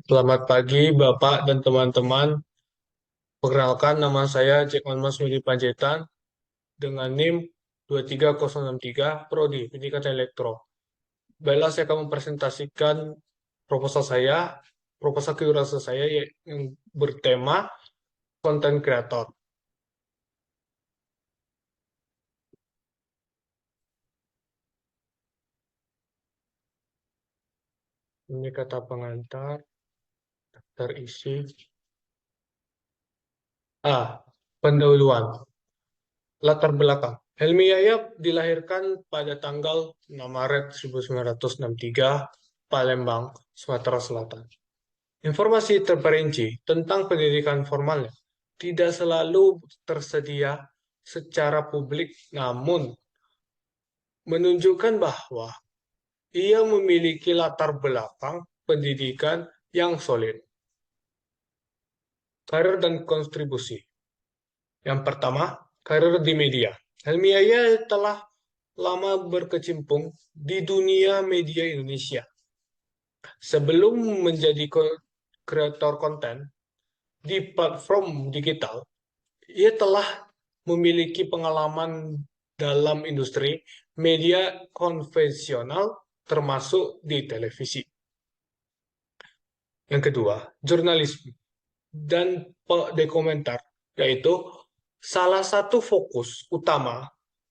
Selamat pagi, Bapak dan teman-teman. Perkenalkan, nama saya Cekman Mas Midi Panjaitan dengan NIM 23063 Prodi Pendidikan Elektro. Baiklah, saya akan mempresentasikan proposal saya, proposal kewirausahaan saya yang bertema content creator. Ini kata pengantar, terisi. Pendahuluan. Latar belakang. Helmi Yahya dilahirkan pada tanggal 6 Maret 1963, Palembang, Sumatera Selatan. Informasi terperinci tentang pendidikan formalnya tidak selalu tersedia secara publik, namun menunjukkan bahwa ia memiliki latar belakang pendidikan yang solid. Karir dan kontribusi. Yang pertama, karir di media. Helmi Yahya telah lama berkecimpung di dunia media Indonesia. Sebelum menjadi kreator konten di platform digital, ia telah memiliki pengalaman dalam industri media konvensional termasuk di televisi. Yang kedua, jurnalisme dan dokumenter, yaitu salah satu fokus utama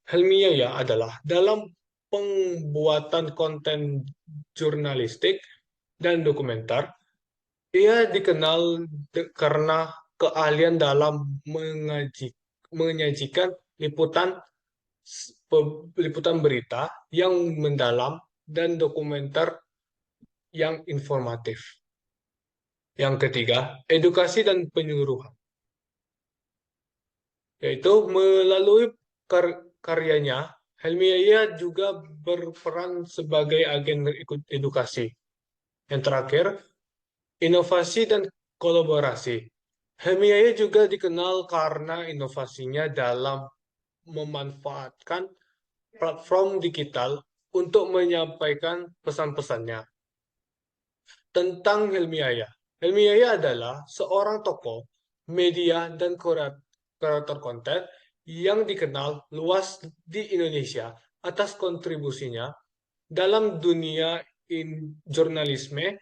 Helmi Yahya adalah dalam pembuatan konten jurnalistik dan dokumenter. Ia dikenal karena keahlian dalam menyajikan liputan liputan berita yang mendalam dan dokumenter yang informatif. Yang ketiga, edukasi dan penyuluhan, yaitu melalui karyanya, Helmi Yahya juga berperan sebagai agen edukasi. Yang terakhir, inovasi dan kolaborasi. Helmi Yahya juga dikenal karena inovasinya dalam memanfaatkan platform digital untuk menyampaikan pesan-pesannya. Tentang Helmi Yahya. Helmi Yahya adalah seorang tokoh media dan kreator konten yang dikenal luas di Indonesia atas kontribusinya dalam dunia jurnalisme,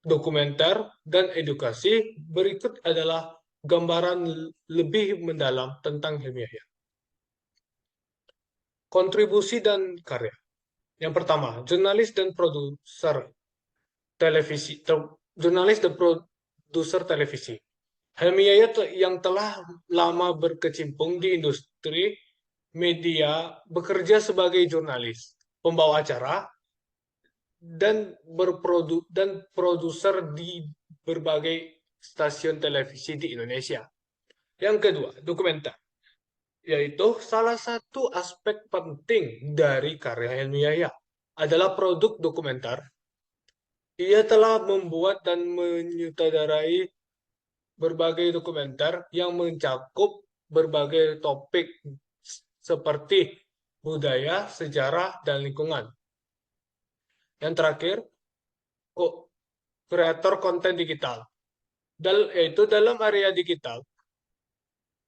dokumenter, dan edukasi. Berikut adalah gambaran lebih mendalam tentang Helmi Yahya. Kontribusi dan karya. Yang pertama, jurnalis dan produser televisi, jurnalis dan produser televisi. Helmi Yahya yang telah lama berkecimpung di industri media, bekerja sebagai jurnalis, pembawa acara, dan produser di berbagai stasiun televisi di Indonesia. Yang kedua, dokumenter, yaitu salah satu aspek penting dari karya Helmi Yahya adalah produk dokumenter. Ia telah membuat dan menyutradarai berbagai dokumenter yang mencakup berbagai topik seperti budaya, sejarah, dan lingkungan. Yang terakhir, kreator konten digital. Yaitu dalam area digital,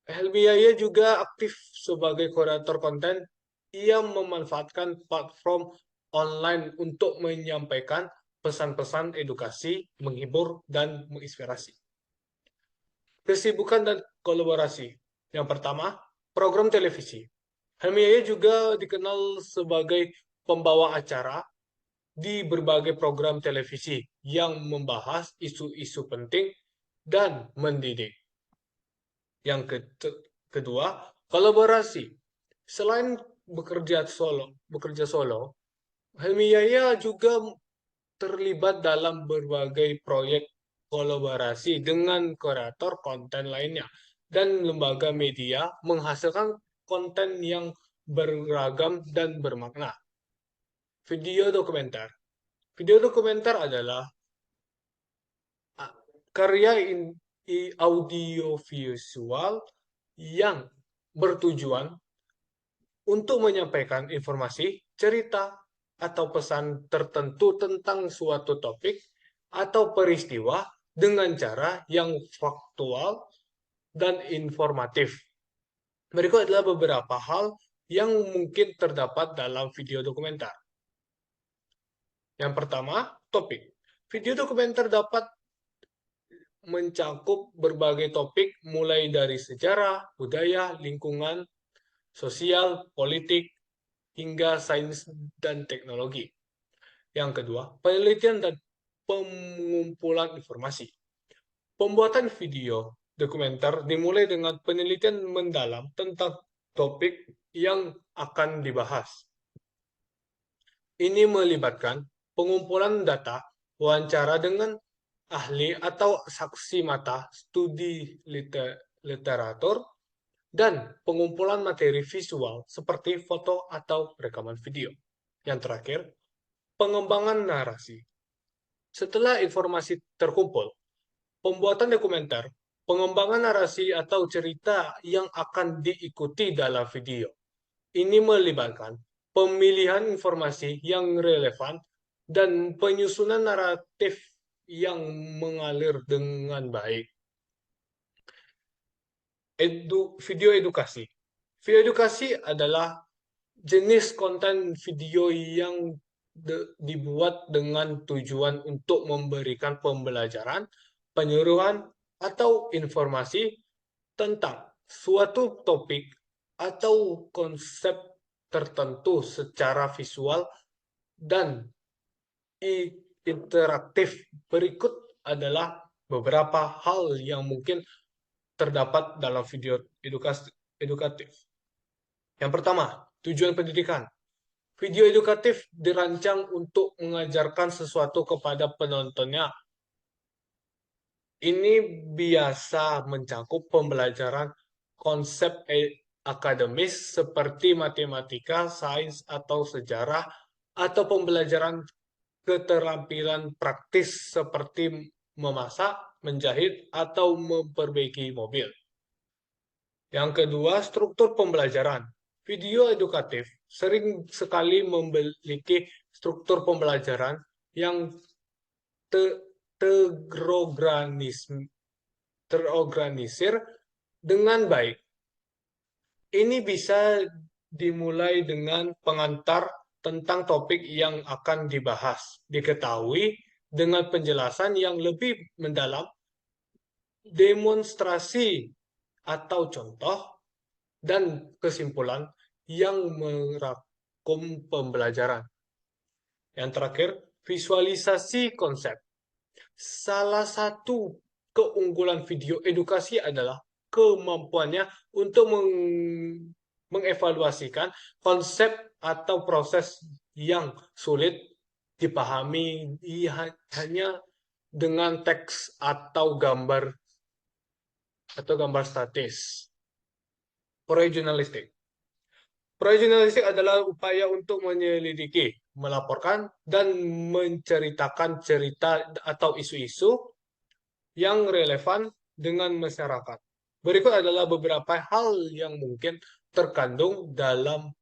Helmi Yahya juga aktif sebagai kreator konten. Ia memanfaatkan platform online untuk menyampaikan pesan-pesan edukasi, menghibur, dan menginspirasi. Kesibukan dan kolaborasi. Yang pertama, program televisi. Helmi Yahya juga dikenal sebagai pembawa acara di berbagai program televisi yang membahas isu-isu penting dan mendidik. Yang kedua, kolaborasi. Selain bekerja solo, Helmi Yahya juga terlibat dalam berbagai proyek kolaborasi dengan kreator konten lainnya dan lembaga media menghasilkan konten yang beragam dan bermakna. Video dokumenter. Video dokumenter adalah karya audiovisual yang bertujuan untuk menyampaikan informasi, cerita, atau pesan tertentu tentang suatu topik atau peristiwa dengan cara yang faktual dan informatif. Berikut adalah beberapa hal yang mungkin terdapat dalam video dokumenter. Yang pertama, topik. Video dokumenter dapat mencakup berbagai topik mulai dari sejarah, budaya, lingkungan, sosial, politik, hingga sains dan teknologi. Yang kedua, penelitian dan pengumpulan informasi. Pembuatan video dokumenter dimulai dengan penelitian mendalam tentang topik yang akan dibahas. Ini melibatkan pengumpulan data, wawancara dengan ahli atau saksi mata, studi literatur, dan pengumpulan materi visual seperti foto atau rekaman video. Yang terakhir, pengembangan narasi. Setelah informasi terkumpul, pembuatan dokumenter, pengembangan narasi atau cerita yang akan diikuti dalam video. Ini melibatkan pemilihan informasi yang relevan dan penyusunan naratif yang mengalir dengan baik. Video edukasi. Video edukasi adalah jenis konten video yang dibuat dengan tujuan untuk memberikan pembelajaran, penyuluhan, atau informasi tentang suatu topik atau konsep tertentu secara visual dan interaktif. Berikut adalah beberapa hal yang mungkin terdapat dalam video edukatif. Yang pertama, tujuan pendidikan. Video edukatif dirancang untuk mengajarkan sesuatu kepada penontonnya. Ini biasa mencakup pembelajaran konsep akademis seperti matematika, sains, atau sejarah, atau pembelajaran keterampilan praktis seperti memasak, menjahit, atau memperbaiki mobil. Yang kedua, struktur pembelajaran. Video edukatif sering sekali memiliki struktur pembelajaran yang terorganisir dengan baik. Ini bisa dimulai dengan pengantar tentang topik yang akan dibahas, diketahui dengan penjelasan yang lebih mendalam, demonstrasi atau contoh, dan kesimpulan yang merangkum pembelajaran. Yang terakhir, visualisasi konsep. Salah satu keunggulan video edukasi adalah kemampuannya untuk mengevaluasikan konsep atau proses yang sulit dipahami hanya dengan teks atau gambar statis. Proyek jurnalistik. Proyek jurnalistik adalah upaya untuk menyelidiki, melaporkan, dan menceritakan cerita atau isu-isu yang relevan dengan masyarakat. Berikut adalah beberapa hal yang mungkin terkandung dalam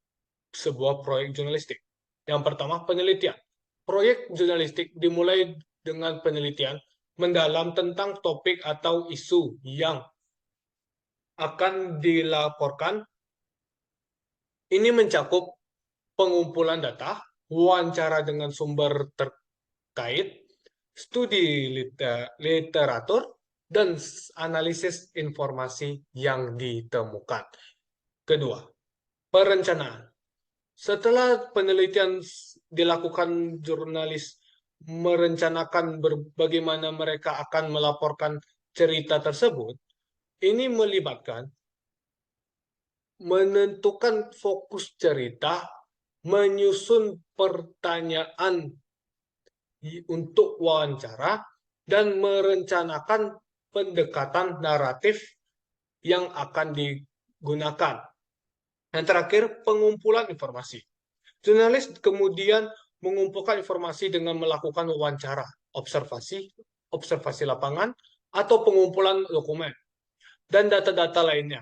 sebuah proyek jurnalistik. Yang pertama, penelitian. Proyek jurnalistik dimulai dengan penelitian mendalam tentang topik atau isu yang akan dilaporkan. Ini mencakup pengumpulan data, wawancara dengan sumber terkait, studi literatur, dan analisis informasi yang ditemukan. Kedua, perencanaan. Setelah penelitian dilakukan, jurnalis merencanakan bagaimana mereka akan melaporkan cerita tersebut. Ini melibatkan menentukan fokus cerita, menyusun pertanyaan untuk wawancara, dan merencanakan pendekatan naratif yang akan digunakan. Yang terakhir, pengumpulan informasi. Jurnalis kemudian mengumpulkan informasi dengan melakukan wawancara, observasi lapangan, atau pengumpulan dokumen, dan data-data lainnya.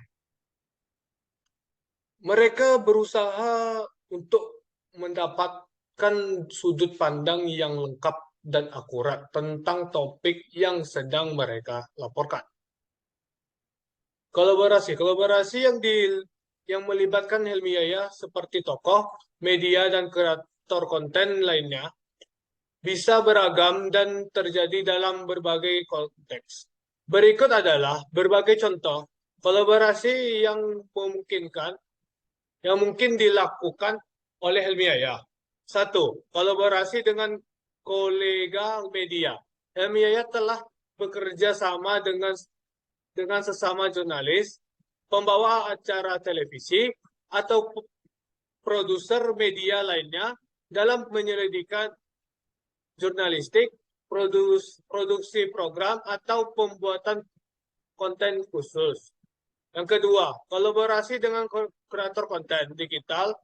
Mereka berusaha untuk mendapatkan sudut pandang yang lengkap dan akurat tentang topik yang sedang mereka laporkan. Kolaborasi yang melibatkan Helmi Yahya seperti tokoh, media, dan kreator konten lainnya bisa beragam dan terjadi dalam berbagai konteks. Berikut adalah berbagai contoh kolaborasi yang mungkin dilakukan oleh Helmi Yahya. 1. Kolaborasi dengan kolega media. Helmi Yahya telah bekerja sama dengan sesama jurnalis, pembawa acara televisi, atau produser media lainnya dalam menyelidiki jurnalistik, produksi program, atau pembuatan konten khusus. Yang kedua, kolaborasi dengan kreator konten digital.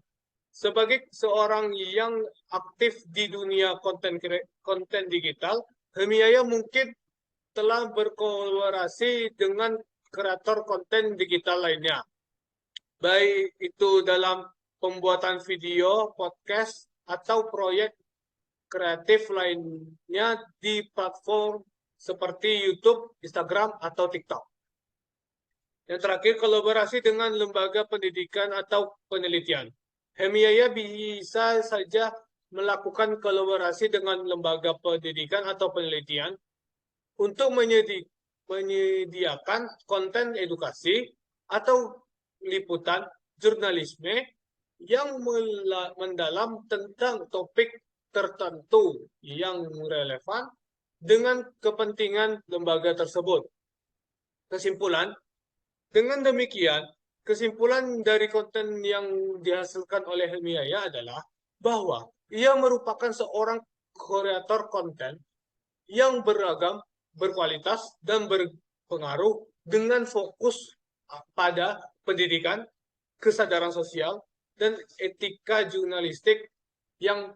Sebagai seorang yang aktif di dunia konten digital, Helmi Yahya mungkin telah berkolaborasi dengan kreator konten digital lainnya, baik itu dalam pembuatan video, podcast, atau proyek kreatif lainnya di platform seperti YouTube, Instagram, atau TikTok. Yang terakhir, kolaborasi dengan lembaga pendidikan atau penelitian. Helmi Yahya bisa saja melakukan kolaborasi dengan lembaga pendidikan atau penelitian untuk menyediakan konten edukasi atau liputan jurnalisme yang mendalam tentang topik tertentu yang relevan dengan kepentingan lembaga tersebut. Kesimpulan, dengan demikian, kesimpulan dari konten yang dihasilkan oleh Helmi Yahya adalah bahwa ia merupakan seorang kreator konten yang beragam, berkualitas, dan berpengaruh dengan fokus pada pendidikan, kesadaran sosial, dan etika jurnalistik yang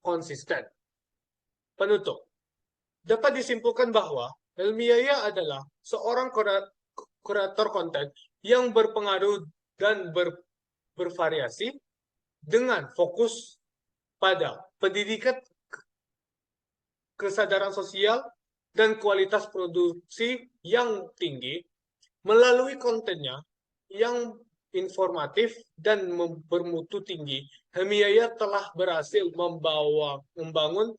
konsisten. Penutup, dapat disimpulkan bahwa Helmi Yahya adalah seorang kreator konten yang berpengaruh dan bervariasi dengan fokus pada pendidikan, kesadaran sosial, dan kualitas produksi yang tinggi. Melalui kontennya yang informatif dan bermutu tinggi, Helmi Yahya telah berhasil membangun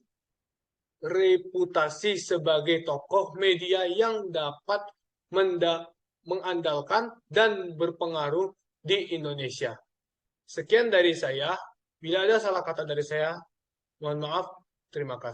reputasi sebagai tokoh media yang dapat mengandalkan dan berpengaruh di Indonesia. Sekian dari saya. Bila ada salah kata dari saya, mohon maaf. Terima kasih.